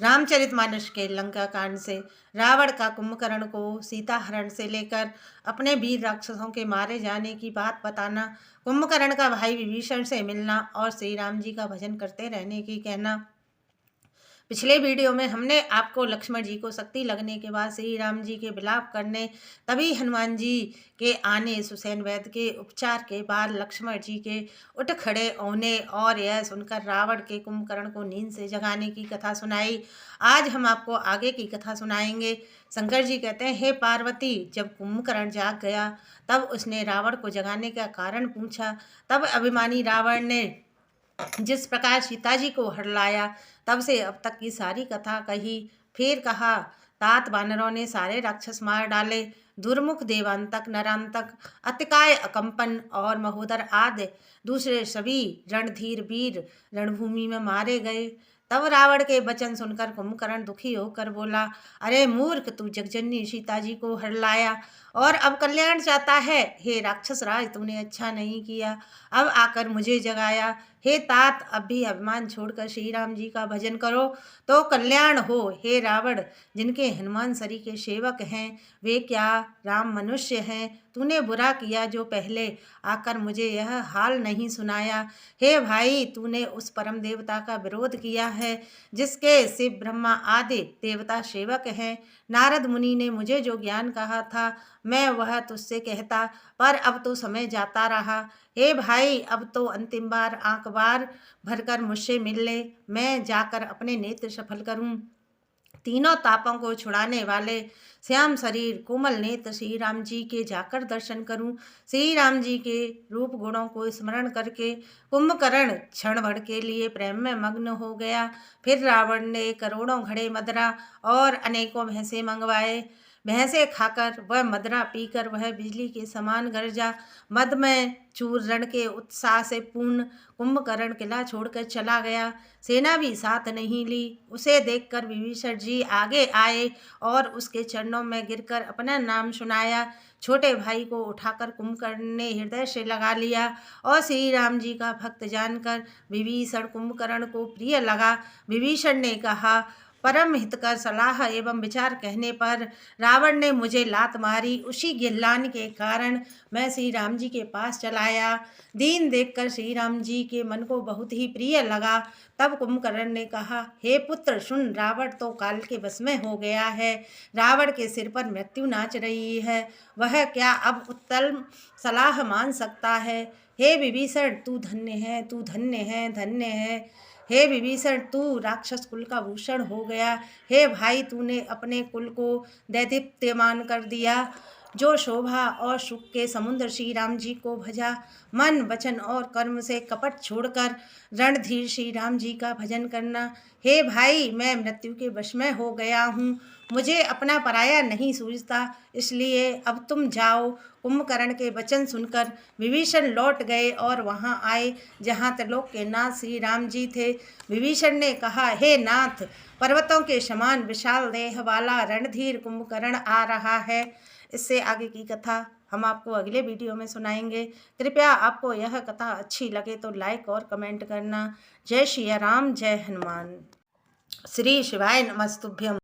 रामचरितमानस के लंका कांड से रावण का कुंभकर्ण को सीता हरण से लेकर अपने वीर राक्षसों के मारे जाने की बात बताना, कुंभकर्ण का भाई विभीषण से मिलना और श्री राम जी का भजन करते रहने की कहना। पिछले वीडियो में हमने आपको लक्ष्मण जी को शक्ति लगने के बाद श्री राम जी के विलाप करने, तभी हनुमान जी के आने, सुसैन वैद्य के उपचार के बाद लक्ष्मण जी के उठ खड़े होने और यह सुनकर रावण के कुंभकर्ण को नींद से जगाने की कथा सुनाई। आज हम आपको आगे की कथा सुनाएंगे। शंकर जी कहते हैं, हे पार्वती, जब कुंभकर्ण जाग गया तब उसने रावण को जगाने का कारण पूछा। तब अभिमानी रावण ने जिस प्रकार सीता जी को हरलाया, तब से अब तक की सारी कथा कही। फिर कहा, तात वानरों ने सारे राक्षस मार डाले, दुर्मुख देवांतक, नरांतक, अतिकाय, अकंपन और महोदर आदि दूसरे सभी रणधीर वीर रणभूमि में मारे गए। तब रावण के वचन सुनकर कुंभकर्ण दुखी होकर बोला, अरे मूर्ख, तू जगजननी सीता जी को हरलाया और अब कल्याण चाहता है। हे राक्षस राज, तूने अच्छा नहीं किया, अब आकर मुझे जगाया। हे तात, अब भी अभिमान छोड़कर श्री राम जी का भजन करो तो कल्याण हो। हे रावण, जिनके हनुमान सरी के सेवक हैं, वे क्या राम मनुष्य हैं? तूने बुरा किया जो पहले आकर मुझे यह हाल नहीं सुनाया। हे भाई, तूने उस परम देवता का विरोध किया है जिसके शिव ब्रह्मा आदि देवता सेवक हैं। नारद मुनि ने मुझे जो ज्ञान कहा था मैं वह तुझसे कहता, पर अब तो समय जाता रहा। हे भाई, अब तो अंतिम बार आंख बार भरकर मुझसे मिल ले, मैं जाकर अपने नेत्र सफल करूं। तीनों तापों को छुड़ाने वाले श्याम शरीर कोमल नेत्र श्री राम जी के जाकर दर्शन करूं। श्री राम जी के रूप गुणों को स्मरण करके कुंभकर्ण क्षण भर के लिए प्रेम में मग्न हो गया। फिर रावण ने करोड़ों घड़े मदरा और अनेकों भैंसे मंगवाए। भैंसे खाकर वह मदरा पीकर वह बिजली के समान गरजा। मद में चूर्ण के उत्साह से पूर्ण कुंभकर्ण किला छोड़कर चला गया। सेना भी साथ नहीं ली। उसे देखकर विभीषण जी आगे आए और उसके चरणों में गिरकर अपना नाम सुनाया। छोटे भाई को उठाकर कुंभकर्ण ने हृदय से लगा लिया और श्री राम जी का भक्त जानकर विभीषण कुंभकर्ण को प्रिय लगा। विभीषण ने कहा, परम हितकर सलाह एवं विचार कहने पर रावण ने मुझे लात मारी। उसी गिल्लान के कारण मैं श्री राम जी के पास चलाया। दीन देखकर श्री राम जी के मन को बहुत ही प्रिय लगा। तब कुंभकर्ण ने कहा, हे पुत्र सुन, रावण तो काल के वश में हो गया है। रावण के सिर पर मृत्यु नाच रही है, वह क्या अब उत्तम सलाह मान सकता है? हे विभीषण, तू धन्य है, तू धन्य है, धन्य है। हे विभीषण, तू राक्षस कुल का भूषण हो गया। हे भाई, तूने अपने कुल को दैदीप्यमान कर दिया। जो शोभा और सुख के समुद्र श्री राम जी को भजा, मन वचन और कर्म से कपट छोड़कर रणधीर श्री राम जी का भजन करना। हे भाई, मैं मृत्यु के वश में हो गया हूँ, मुझे अपना पराया नहीं सूझता, इसलिए अब तुम जाओ। कुंभकर्ण के वचन सुनकर विभीषण लौट गए और वहां आए जहां त्रिलोक के नाथ श्री राम जी थे। विभीषण ने कहा, हे नाथ, पर्वतों के समान विशाल देह वाला रणधीर कुंभकर्ण आ रहा है। इससे आगे की कथा हम आपको अगले वीडियो में सुनाएंगे। कृपया आपको यह कथा अच्छी लगे तो लाइक और कमेंट करना। जय श्री राम, जय हनुमान। श्री शिवाय नमस्तुभ्यम।